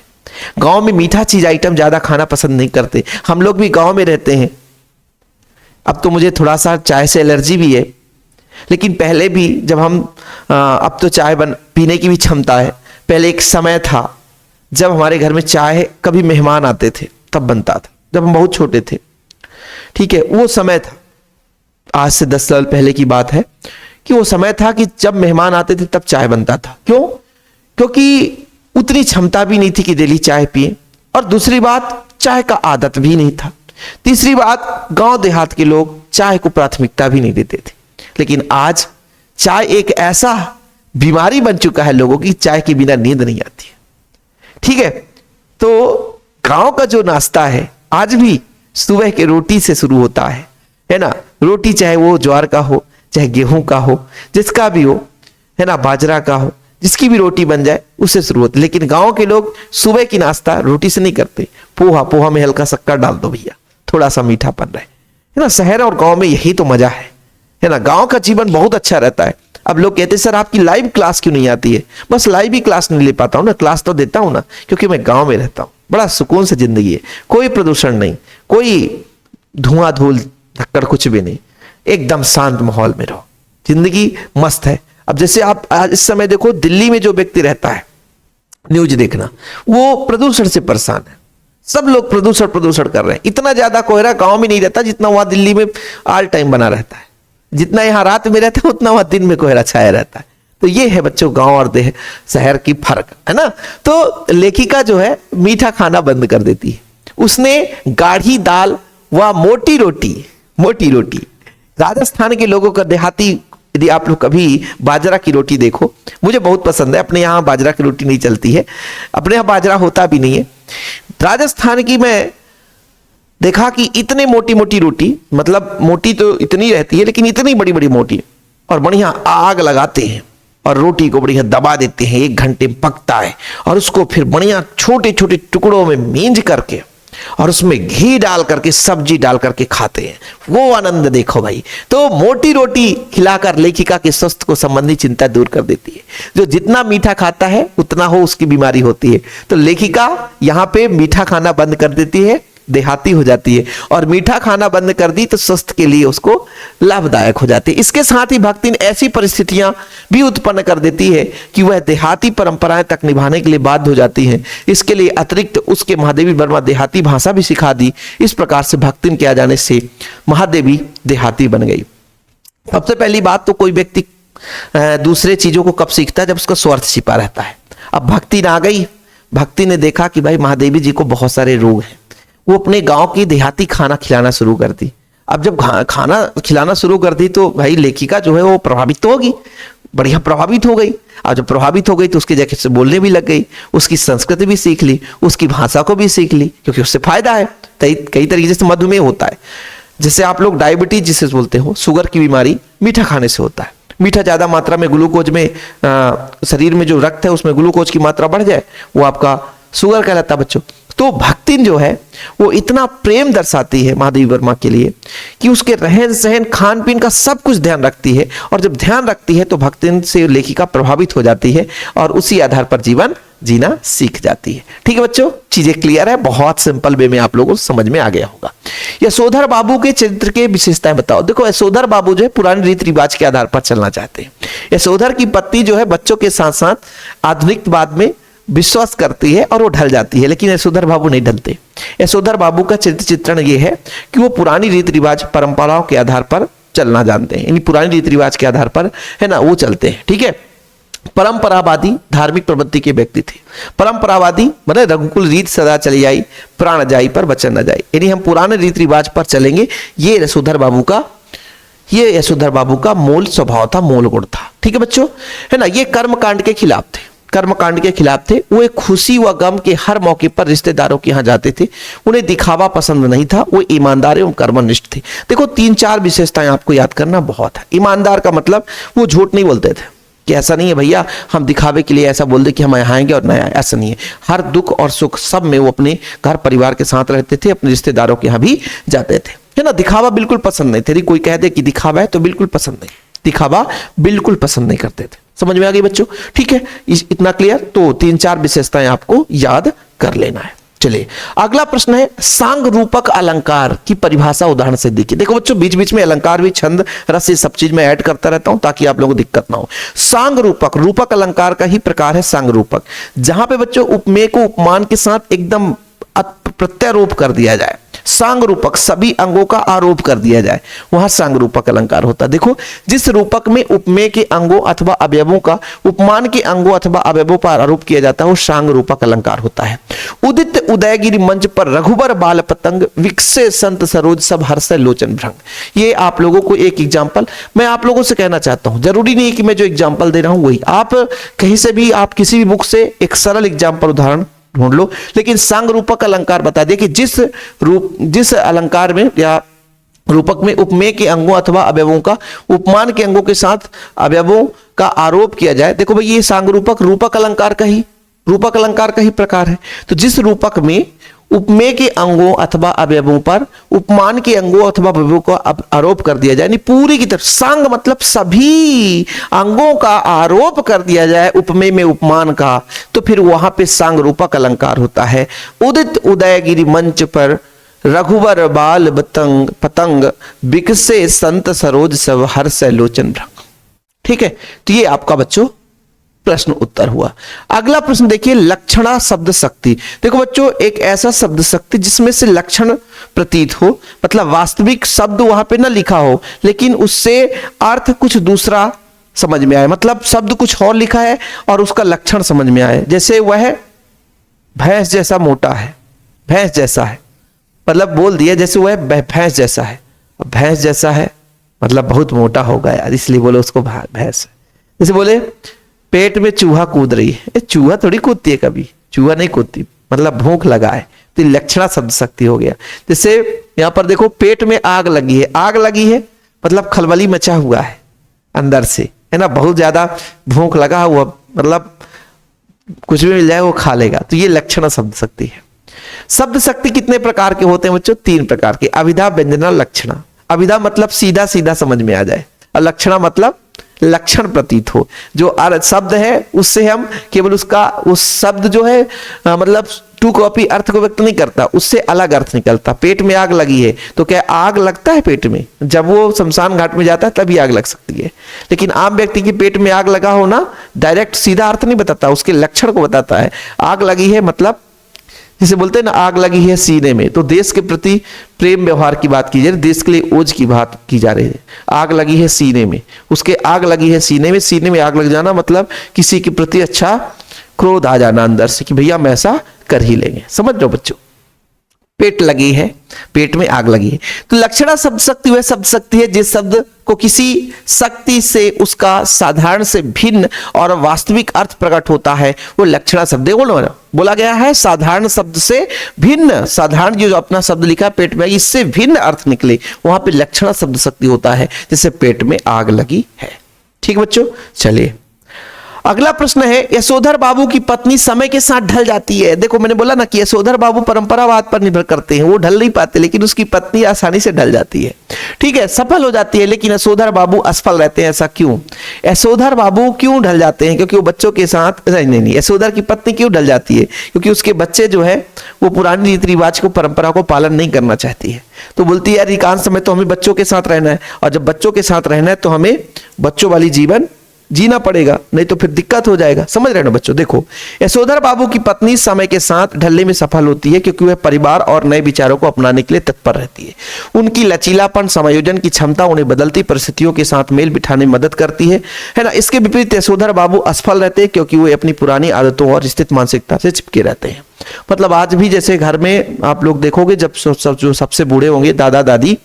गांव में मीठा चीज आइटम ज्यादा खाना पसंद नहीं करते। हम लोग भी गांव में रहते हैं। अब तो मुझे थोड़ा सा चाय से एलर्जी भी है, लेकिन पहले भी जब हम अब तो चाय पीने की भी क्षमता है। पहले एक समय था जब हमारे घर में चाय, कभी मेहमान आते थे तब बनता था, जब हम बहुत छोटे थे। ठीक है, वो समय था, आज से 10 साल पहले की बात है, कि वो समय था कि जब मेहमान आते थे तब चाय बनता था। क्यों? क्योंकि उतनी क्षमता भी नहीं थी कि डेली चाय पिए, और दूसरी बात चाय का आदत भी नहीं था। तीसरी बात, गांव देहात के लोग चाय को प्राथमिकता भी नहीं देते थे। लेकिन आज चाय एक ऐसा बीमारी बन चुका है लोगों की, चाय के बिना नींद नहीं आती है। ठीक है, तो गांव का जो नाश्ता है आज भी सुबह के रोटी से शुरू होता है ना। रोटी चाहे वो ज्वार का हो, चाहे गेहूं का हो, जिसका भी हो, है ना, बाजरा का हो, जिसकी भी रोटी बन जाए उससे शुरू होती। लेकिन गांव के लोग सुबह की नाश्ता रोटी से नहीं करते। पोहा में हल्का शक्कर डाल दो भैया, थोड़ा सा मीठापन रहे, है ना। शहर और गांव में यही तो मजा है ना। गांव का जीवन बहुत अच्छा रहता है। अब लोग कहते हैं सर आपकी लाइव क्लास क्यों नहीं आती है? बस लाइव ही क्लास नहीं ले पाता हूं ना, क्लास तो देता हूं ना, क्योंकि मैं गांव में रहता हूं। बड़ा सुकून से जिंदगी है, कोई प्रदूषण नहीं, कोई धुआं धूल धक्कड़ कुछ भी नहीं, एकदम शांत माहौल में रहो, जिंदगी मस्त है। अब जैसे आप आज इस समय देखो, दिल्ली में जो व्यक्ति रहता है, न्यूज देखना, वो प्रदूषण से परेशान है। सब लोग प्रदूषण कर रहे हैं। इतना ज्यादा कोहरा गांव में नहीं रहता जितना वहां दिल्ली में ऑल टाइम बना रहता है। जितना यहां रात में रहता है उतना वहां दिन में कोहरा छाया रहता है। तो ये है बच्चों गांव और शहर की फर्क, है ना। तो लेखिका जो है मीठा खाना बंद कर देती है। उसने गाढ़ी दाल व मोटी रोटी, राजस्थान के लोगों का देहाती, यदि आप लोग कभी बाजरा की रोटी देखो, मुझे बहुत पसंद है। अपने यहाँ बाजरा की रोटी नहीं चलती है, अपने यहाँ बाजरा होता भी नहीं है। राजस्थान की मैं देखा कि इतने मोटी रोटी, मतलब मोटी तो इतनी रहती है लेकिन इतनी बड़ी मोटी, और बढ़िया आग लगाते हैं और रोटी को बढ़िया दबा देते हैं, 1 घंटे पकता है, और उसको फिर बढ़िया छोटे टुकड़ों में मींज करके और उसमें घी डाल करके, सब्जी डाल करके खाते हैं। वो आनंद देखो भाई। तो मोटी रोटी खिलाकर लेखिका के स्वास्थ्य को संबंधी चिंता दूर कर देती है। जो जितना मीठा खाता है उतना हो उसकी बीमारी होती है। तो लेखिका यहां पे मीठा खाना बंद कर देती है, देहाती हो जाती है, और मीठा खाना बंद कर दी तो स्वास्थ्य के लिए उसको लाभदायक हो जाती है। इसके साथ ही भक्तिन ऐसी परिस्थितियां भी उत्पन्न कर देती है कि वह देहाती परंपराएं तक निभाने के लिए बाध्य हो जाती हैं। इसके लिए अतिरिक्त उसके महादेवी वर्मा देहाती भाषा भी सिखा दी। इस प्रकार से भक्तिन के आ जाने से महादेवी देहाती बन गई। सबसे पहली बात तो कोई व्यक्ति दूसरे चीजों को कब सीखता है? जब उसका स्वार्थ छिपा रहता है। अब भक्तिन आ गई, भक्ति ने देखा कि भाई महादेवी जी को बहुत सारे रोग हैं, वो अपने गांव की देहाती खाना खिलाना शुरू कर दी। अब जब खाना खिलाना शुरू कर दी तो भाई लेखिका जो है वो प्रभावित तो होगी, बढ़िया प्रभावित हो गई। और जब प्रभावित हो गई तो उसके जगह से बोलने भी लग गई, उसकी संस्कृति भी सीख ली, उसकी भाषा को भी सीख ली, क्योंकि उससे फायदा है। कई तरीके से मधुमेह होता है, जैसे आप लोग डायबिटीज जिसे बोलते हो, शुगर की बीमारी मीठा खाने से होता है। मीठा ज्यादा मात्रा में ग्लूकोज में शरीर में जो रक्त है उसमें ग्लूकोज की मात्रा बढ़ जाए, वो आपका शुगर कहलाता है बच्चों। तो भक्तिन जो है वो इतना प्रेम दर्शाती है महादेवी वर्मा के लिए कि उसके रहन सहन, खान पीन का सब कुछ ध्यान रखती है। और जब ध्यान रखती है तो भक्तिन से लेखिका प्रभावित हो जाती है और उसी आधार पर जीवन जीना सीख जाती है। ठीक है बच्चों, चीजें क्लियर है, बहुत सिंपल वे में आप लोगों को समझ में आ गया होगा। यशोधर बाबू के चरित्र के विशेषताएं बताओ। देखो, यशोधर बाबू जो है पुराने रीति रिवाज के आधार पर चलना चाहते हैं। यशोधर की पत्नी जो है बच्चों के साथ साथ आधुनिकवाद में विश्वास करती है और वो ढल जाती है, लेकिन यशोधर बाबू नहीं ढलते। यशोधर बाबू का चरित्र चित्रण ये है कि वो पुरानी रीति रिवाज परंपराओं के आधार पर चलना जानते हैं, यानी पुरानी रीति रिवाज के आधार पर है ना वो चलते हैं। ठीक है, परंपरावादी धार्मिक प्रवृत्ति के व्यक्ति थे। परंपरावादी मतलब रघुकुल रीत सदा चली आई, प्राण जाई पर वचन न जाई, यानी हम पुराने रीति रिवाज पर चलेंगे। ये यशोधर बाबू का मूल स्वभाव था, मूल गुण था। ठीक है बच्चों, है ना। ये कर्मकांड के खिलाफ थे, कर्मकांड के खिलाफ थे। वो एक खुशी व गम के हर मौके पर रिश्तेदारों के यहाँ जाते थे। उन्हें दिखावा पसंद नहीं था, वो ईमानदार एवं कर्मनिष्ठ थे। देखो 3-4 विशेषताएं आपको याद करना बहुत है। ईमानदार का मतलब वो झूठ नहीं बोलते थे कि ऐसा नहीं है भैया हम दिखावे के लिए ऐसा बोल दे कि हम यहाँ आएंगे और नहीं आए, ऐसा नहीं है। हर दुख और सुख सब में वो अपने घर परिवार के साथ रहते थे, अपने रिश्तेदारों के यहाँ भी जाते थे, है ना। दिखावा बिल्कुल पसंद नहीं थे। कोई कह दे कि दिखावा है तो बिल्कुल पसंद नहीं, दिखावा बिल्कुल पसंद नहीं करते थे। समझ में आ गई बच्चों? ठीक है, इतना क्लियर। तो 3-4 विशेषताएं आपको याद कर लेना है। चलिए अगला प्रश्न है, सांग रूपक अलंकार की परिभाषा उदाहरण से देखिए। देखो बच्चों बीच बीच में अलंकार भी, छंद, रस, ये सब चीज मैं ऐड करता रहता हूं ताकि आप लोगों को दिक्कत ना हो। सांग रूपक, रूपक अलंकार का ही प्रकार है सांग रूपक, जहां पे बच्चों उपमेय को उपमान के साथ एकदम प्रत्यारोप कर दिया जाए। सांग रूपक सभी अंगों का आरोप कर दिया जाए, वहां सांग रूपक अलंकार होता है। देखो जिस रूपक में उपमेय के अंगों अथवा अवयवों का उपमान के अंगों अथवा अवयवों पर आरोप किया जाता है वो सांग रूपक अलंकार होता है। उदित उदयगिरि मंच पर रघुबर बाल पतंग, विकसे संत सरोज सब हर्ष लोचन भ्रंग। ये आप लोगों को एक एग्जाम्पल मैं आप लोगों से कहना चाहता हूं, जरूरी नहीं है कि मैं जो एग्जाम्पल दे रहा हूं वही आप कहीं से भी, आप किसी भी बुक से एक सरल एग्जाम्पल उदाहरण ढूंढ लो, लेकिन सांग रूपक अलंकार बता दिया कि जिस अलंकार में या रूपक में उपमेय के अंगों अथवा अवयवों का उपमान के अंगों के साथ अवयवों का आरोप किया जाए। देखो भाई ये सांग रूपक अलंकार का ही प्रकार है। तो जिस रूपक में उपमेय के अंगों अथवा अवयवों पर उपमान के अंगों अथवा अवयवों का आरोप कर दिया जाए, यानी पूरी की तरफ सांग मतलब सभी अंगों का आरोप कर दिया जाए उपमेय में उपमान का, तो फिर वहां पे सांग रूपक अलंकार होता है। उदित उदयगिरि मंच पर रघुवर बाल पतंग, बिकसे संत सरोज सब हर्ष लोचन भ्रंग। ठीक है, तो ये आपका बच्चों प्रश्न उत्तर हुआ। अगला प्रश्न देखिए, लक्षणा शब्द शक्ति। देखो बच्चों एक ऐसा शब्द शक्ति जिसमें से लक्षण प्रतीत हो, मतलब वास्तविक शब्द वहां पे ना लिखा हो लेकिन उससे अर्थ कुछ दूसरा समझ में आए, मतलब शब्द कुछ और लिखा है और उसका लक्षण समझ में आए। जैसे वह भैंस जैसा मोटा है, भैंस जैसा है मतलब बोल दिया जैसे वह भैंस जैसा है। भैंस जैसा है मतलब बहुत मोटा होगा यार, इसलिए बोले उसको भैंस। जैसे बोले पेट में चूहा कूद रही है, चूहा थोड़ी कूदती है, कभी चूहा नहीं कूदती, मतलब भूख लगा है, तो लक्षणा शब्द शक्ति हो गया। जैसे यहां पर देखो पेट में आग लगी है, आग लगी है मतलब खलबली मचा हुआ है अंदर से, है ना, बहुत ज्यादा भूख लगा हुआ, मतलब कुछ भी मिल जाए वो खा लेगा, तो ये लक्षणा शब्द शक्ति है। शब्द शक्ति कितने प्रकार के होते हैं बच्चों? 3 प्रकार के, अभिधा, व्यंजना, लक्षणा। अभिधा मतलब सीधा सीधा समझ में आ जाए, और लक्षणा मतलब लक्षण प्रतीत हो। जो शब्द है उससे हम केवल उस शब्द जो है मतलब टू कॉपी अर्थ को व्यक्त नहीं करता, उससे अलग अर्थ निकलता। पेट में आग लगी है तो क्या आग लगता है पेट में? जब वो शमशान घाट में जाता है तभी आग लग सकती है, लेकिन आम व्यक्ति के पेट में आग लगा होना डायरेक्ट सीधा अर्थ नहीं बताता, उसके लक्षण को बताता है। आग लगी है मतलब जिसे बोलते हैं ना आग लगी है सीने में, तो देश के प्रति प्रेम व्यवहार की बात की जा रही है, देश के लिए ओज की बात की जा रही है। आग लगी है सीने में, उसके आग लगी है सीने में आग लग जाना मतलब किसी के प्रति अच्छा क्रोध आ जाना अंदर से कि भैया हम ऐसा कर ही लेंगे। समझ लो बच्चों, पेट लगी है, पेट में आग लगी है। तो लक्षणा शब्द शक्ति वह शब्द शक्ति है जिस शब्द को किसी शक्ति से उसका साधारण से भिन्न और वास्तविक अर्थ प्रकट होता है, वो लक्षणा शब्द है। बोला गया है साधारण शब्द से भिन्न, साधारण जो अपना शब्द लिखा है पेट में, इससे भिन्न अर्थ निकले, वहां पे लक्षणा शब्द शक्ति होता है, जैसे पेट में आग लगी है। ठीक बच्चों, चलिए अगला प्रश्न है, यशोधर बाबू की पत्नी समय के साथ ढल जाती है। देखो मैंने बोला ना कि यशोधर बाबू परंपरावाद पर निर्भर करते हैं, वो ढल नहीं पाते, लेकिन उसकी पत्नी आसानी से ढल जाती है। ठीक है, सफल हो जाती है, लेकिन यशोधर बाबू असफल रहते हैं। ऐसा क्यों? यशोधर बाबू क्यों ढल जाते हैं? क्योंकि वो बच्चों के साथ नहीं, यशोधर की पत्नी क्यों ढल जाती है? क्योंकि उसके बच्चे जो है वो पुरानी रीति रिवाज को, परंपरा को पालन नहीं करना चाहती है। तो बोलती है यार अधिकांश समय तो हमें बच्चों के साथ रहना है, और जब बच्चों के साथ रहना है तो हमें बच्चों वाली जीवन जीना पड़ेगा, नहीं तो फिर दिक्कत हो जाएगा। समझ रहे हो ना बच्चों? देखो, यशोधर बाबू की पत्नी समय के साथ ढलने में सफल होती है क्योंकि वह परिवार और नए विचारों को अपनाने के लिए तत्पर रहती है। उनकी लचीलापन, समायोजन की क्षमता उन्हें बदलती परिस्थितियों के साथ मेल बिठाने में मदद करती है ना। इसके विपरीत यशोधर बाबू असफल रहते हैं क्योंकि वे अपनी पुरानी आदतों और स्थित मानसिकता से चिपके रहते हैं। मतलब आज भी जैसे घर में आप लोग देखोगे, जब जो सबसे बूढ़े होंगे दादा दादी,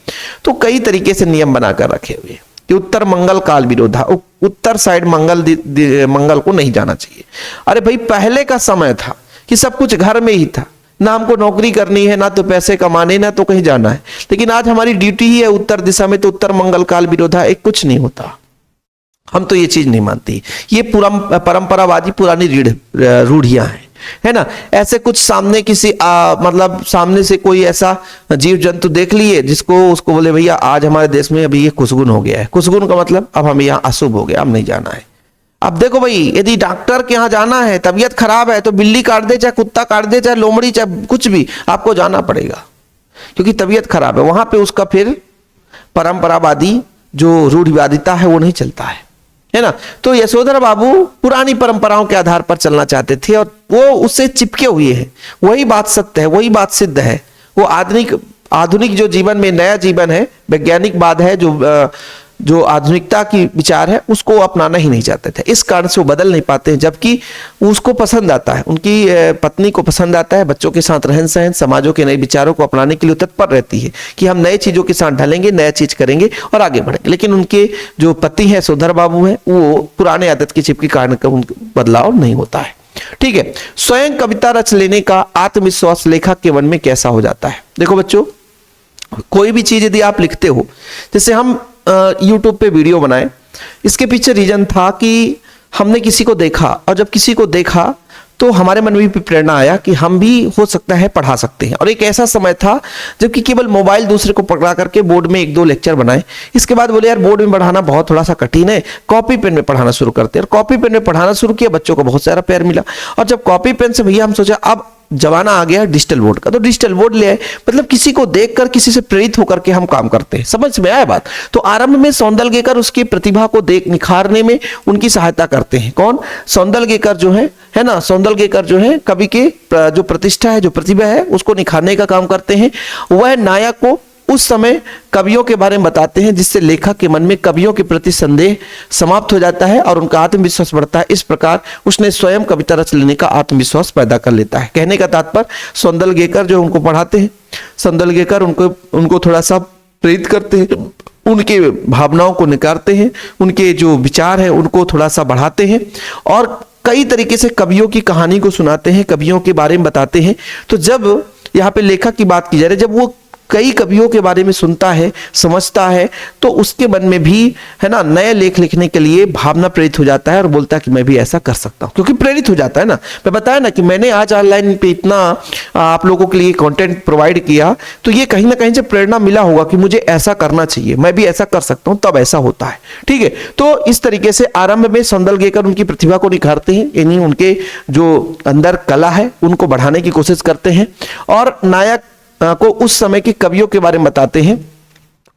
तो कई तरीके से नियम बनाकर रखे हुए कि उत्तर मंगल काल विरोधा, उत्तर साइड मंगल को नहीं जाना चाहिए। अरे भाई, पहले का समय था कि सब कुछ घर में ही था, ना हमको नौकरी करनी है, ना तो पैसे कमाने, ना तो कहीं जाना है। लेकिन आज हमारी ड्यूटी ही है उत्तर दिशा में, तो उत्तर मंगल काल विरोधा, एक कुछ नहीं होता। हम तो ये चीज नहीं मानती। ये परंपरावादी पुरानी रूढ़ियां हैं, है ना। ऐसे कुछ सामने किसी मतलब सामने से कोई ऐसा जीव जंतु देख लिए जिसको उसको बोले भैया आज हमारे देश में अभी ये कुसगुन हो गया है। कुसगुन का मतलब अब हमें यहाँ अशुभ हो गया, अब नहीं जाना है। अब देखो भाई, यदि डॉक्टर के यहाँ जाना है, तबीयत खराब है, तो बिल्ली काट दे, चाहे कुत्ता काट दे, चाहे लोमड़ी, चाहे कुछ भी, आपको जाना पड़ेगा क्योंकि तबीयत खराब है। वहां पे उसका फिर परंपरावादी जो रूढ़िवादिता है वो नहीं चलता है ना। तो यशोधर बाबू पुरानी परंपराओं के आधार पर चलना चाहते थे और वो उससे चिपके हुए हैं। वही बात सत्य है, वही बात सिद्ध है। वो आधुनिक जो जीवन में नया जीवन है, वैज्ञानिक बात है, जो आधुनिकता की विचार है, उसको अपनाना ही नहीं चाहते थे। इस कारण से वो बदल नहीं पाते हैं, जबकि उसको पसंद आता है, उनकी पत्नी को पसंद आता है, बच्चों के साथ रहन सहन, समाजों के नए विचारों को अपनाने के लिए तत्पर रहती है कि हम नए चीजों के साथ ढलेंगे, नया चीज करेंगे और आगे बढ़ेंगे। लेकिन उनके जो पति है यशोधर बाबू है, वो पुराने आदत की चिप के कारण बदलाव नहीं होता है। ठीक है, स्वयं कविता रच लेने का आत्मविश्वास लेखक के मन में कैसा हो जाता है? देखो बच्चों, कोई भी चीज यदि आप लिखते हो, जैसे हम YouTube पे वीडियो बनाए, इसके पीछे रीजन था कि हमने किसी को देखा, और जब किसी को देखा तो हमारे मन में भी प्रेरणा आया कि हम भी हो सकता है पढ़ा सकते हैं। और एक ऐसा समय था जबकि केवल मोबाइल दूसरे को पकड़ा करके बोर्ड में 1-2 लेक्चर बनाए। इसके बाद बोले यार बोर्ड में पढ़ाना बहुत थोड़ा सा कठिन है, कॉपी पेन में पढ़ाना शुरू करते हैं। और कॉपी पेन में पढ़ाना शुरू किया, बच्चों को बहुत सारा प्यार मिला। और जब कॉपी पेन से भैया हम सोचा अब जमाना आ गया डिजिटल बोर्ड का, तो डिजिटल बोर्ड ले आए। मतलब किसी को देखकर, किसी से प्रेरित होकर के हम काम करते हैं। समझ में आया बात? तो आरंभ में सौंदलगेकर उसकी प्रतिभा को देख निखारने में उनकी सहायता करते हैं। कौन? सौंदलगेकर जो है ना, सौंदलगेकर जो है कवि के जो प्रतिष्ठा है, जो प्रतिभा है, उसको निखारने का काम करते हैं। वह नायक को उस समय कवियों के बारे में बताते हैं, जिससे लेखक के मन में कवियों के प्रति संदेह समाप्त हो जाता है और उनका आत्मविश्वास बढ़ता है। इस प्रकार उसने स्वयं कविता रच लेने का आत्मविश्वास पैदा कर लेता है। कहने का तात्पर्य, सौंदलगेकर जो उनको पढ़ाते हैं, सौंदलगेकर उनको थोड़ा सा प्रेरित करते हैं, उनके भावनाओं को निकारते हैं, उनके जो विचार है उनको थोड़ा सा बढ़ाते हैं और कई तरीके से कवियों की कहानी को सुनाते हैं, कवियों के बारे में बताते हैं। तो जब यहाँ पे लेखक की बात की जा रही है, जब वो कई कवियों के बारे में सुनता है, समझता है, तो उसके मन में भी है ना नए लेख लिखने के लिए भावना प्रेरित हो जाता है और बोलता है कि मैं भी ऐसा कर सकता हूं, क्योंकि प्रेरित हो जाता है ना। मैं बताया ना कि मैंने आज ऑनलाइन पे इतना आप लोगों के लिए कंटेंट प्रोवाइड किया, तो ये कहीं ना कहीं से प्रेरणा मिला होगा कि मुझे ऐसा करना चाहिए, मैं भी ऐसा कर सकता हूं, तब ऐसा होता है। ठीक है, तो इस तरीके से आरंभ में सौंदलगेकर उनकी प्रतिभा को निखारते हैं, यानी उनके जो अंदर कला है उनको बढ़ाने की कोशिश करते हैं और नायक को उस समय के कवियों के बारे में बताते हैं,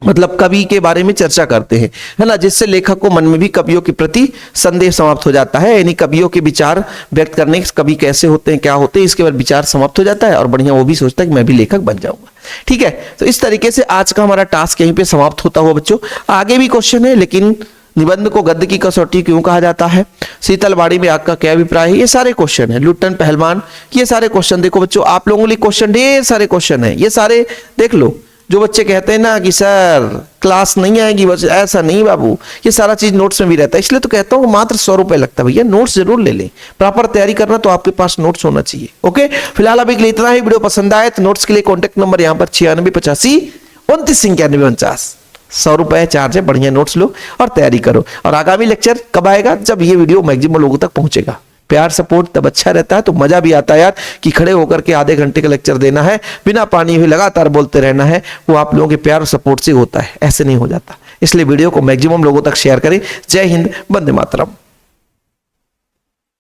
मतलब कवि के बारे में चर्चा करते हैं, है ना, जिससे लेखक को मन में भी कवियों के प्रति संदेह समाप्त हो जाता है। यानी कवियों के विचार व्यक्त करने, कवि कैसे होते हैं, क्या होते हैं, इसके बाद विचार समाप्त हो जाता है और बढ़िया वो भी सोचता है कि मैं भी लेखक बन जाऊंगा। ठीक है, तो इस तरीके से आज का हमारा टास्क यहीं पे समाप्त होता हुआ बच्चों। आगे भी क्वेश्चन है, लेकिन निबंध को गद्य की कसौटी क्यों कहा जाता है, शीतलवाड़ी में आपका क्या अभिप्राय है, ये सारे क्वेश्चन है। लुट्टन पहलवान, ये सारे क्वेश्चन देखो बच्चों, आप लोगों के लिए क्वेश्चन ढेर सारे क्वेश्चन है, ये सारे देख लो। जो बच्चे कहते हैं ना कि सर क्लास नहीं आएगी, बस ऐसा नहीं बाबू, ये सारा चीज नोट्स में भी रहता है। इसलिए तो कहता हूँ मात्र 100 रुपए लगता है भैया, नोट्स जरूर ले लें। प्रॉपर तैयारी करना तो आपके पास नोट्स होना चाहिए। ओके, फिलहाल अभी के लिए इतना ही। वीडियो पसंद आए तो नोट्स के लिए कॉन्टेक्ट नंबर यहाँ पर 9685 29 91 49, 100 रुपए चार्ज है। बढ़िया नोट्स लो और तैयारी करो। और आगामी लेक्चर कब आएगा? जब ये वीडियो मैक्सिमम लोगों तक पहुंचेगा। प्यार सपोर्ट तब अच्छा रहता है, तो मजा भी आता है यार कि खड़े होकर के आधे घंटे का लेक्चर देना है, बिना पानी हुए लगातार बोलते रहना है। वो आप लोगों के प्यार और सपोर्ट से होता है, ऐसे नहीं हो जाता। इसलिए वीडियो को मैक्सिमम लोगों तक शेयर करें। जय हिंद, वंदे मातरम।